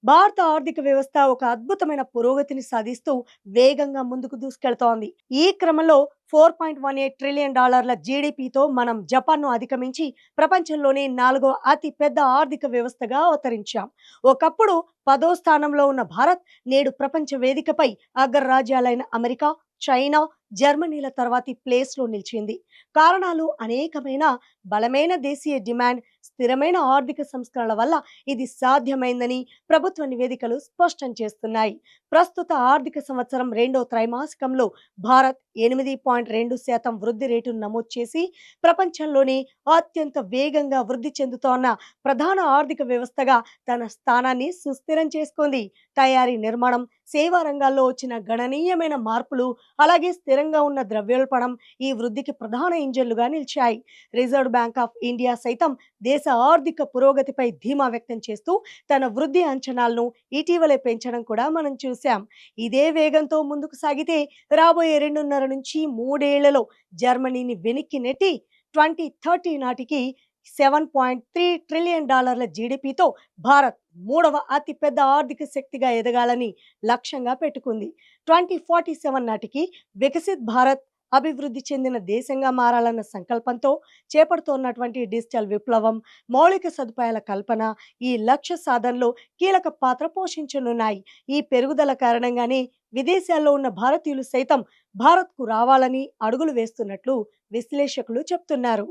భారత ఆర్థిక వ్యవస్థ ఒక అద్భుతమైన పురోగతిని సాధిస్తూ వేగంగా ముందుకు దూసుకెళ్తోంది. ఈ క్రమంలో $4.18 ట్రిలియన్ జీడీపీతో మనం జపాన్ను అధిగమించి ప్రపంచంలోనే నాలుగో అతి పెద్ద ఆర్థిక వ్యవస్థగా అవతరించాం. ఒకప్పుడు 10వ స్థానంలో ఉన్న భారత్ నేడు ప్రపంచ వేదికపై అగ్రరాజ్యాలైన అమెరికా, చైనా, జర్మనీల తర్వాతి ప్లేస్లో నిలిచింది. కారణాలు అనేకమైన బలమైన దేశీయ డిమాండ్, స్థిరమైన ఆర్థిక సంస్కరణల వల్ల ఇది సాధ్యమైందని ప్రభుత్వ నివేదికలు స్పష్టం చేస్తున్నాయి. ప్రస్తుత ఆర్థిక సంవత్సరం రెండో త్రైమాసికంలో భారత్ 8.2% వృద్ధి రేటును నమోదు చేసి ప్రపంచంలోనే అత్యంత వేగంగా వృద్ధి చెందుతోన్న ప్రధాన ఆర్థిక వ్యవస్థగా తన స్థానాన్ని సుస్థిరం చేసుకుంది. తయారీ, నిర్మాణం, సేవా రంగాల్లో వచ్చిన గణనీయమైన మార్పులు, అలాగే స్థిరంగా ఉన్న ద్రవ్యోల్బణం ఈ వృద్ధికి ప్రధాన ఇంజన్లుగా నిలిచాయి. రిజర్వ్ బ్యాంక్ ఆఫ్ ఇండియా సైతం దేశ ఆర్థిక పురోగతిపై ధీమా వ్యక్తం చేస్తూ తన వృద్ధి అంచనాలను ఇటీవలే పెంచడం కూడా మనం చూసాం. ఇదే వేగంతో ముందుకు సాగితే రాబోయే 2.5 నుంచి 3 ఏళ్లలో జర్మనీని వెనక్కి నెట్టి 2030 నాటికి $7.3 ట్రిలియన్ జీడీపీతో భారత్ మూడవ అతిపెద్ద ఆర్థిక శక్తిగా ఎదగాలని లక్ష్యంగా పెట్టుకుంది. 2047 నాటికి వికసిత్ భారత్, అభివృద్ధి చెందిన దేశంగా మారాలన్న సంకల్పంతో చేపడుతున్నటువంటి డిజిటల్ విప్లవం, మౌలిక సదుపాయాల కల్పన ఈ లక్ష్య సాధనలో కీలక పాత్ర పోషించనున్నాయి. ఈ పెరుగుదల కారణంగానే విదేశాల్లో ఉన్న భారతీయులు సైతం భారత్కు రావాలని అడుగులు వేస్తున్నట్లు విశ్లేషకులు చెప్తున్నారు.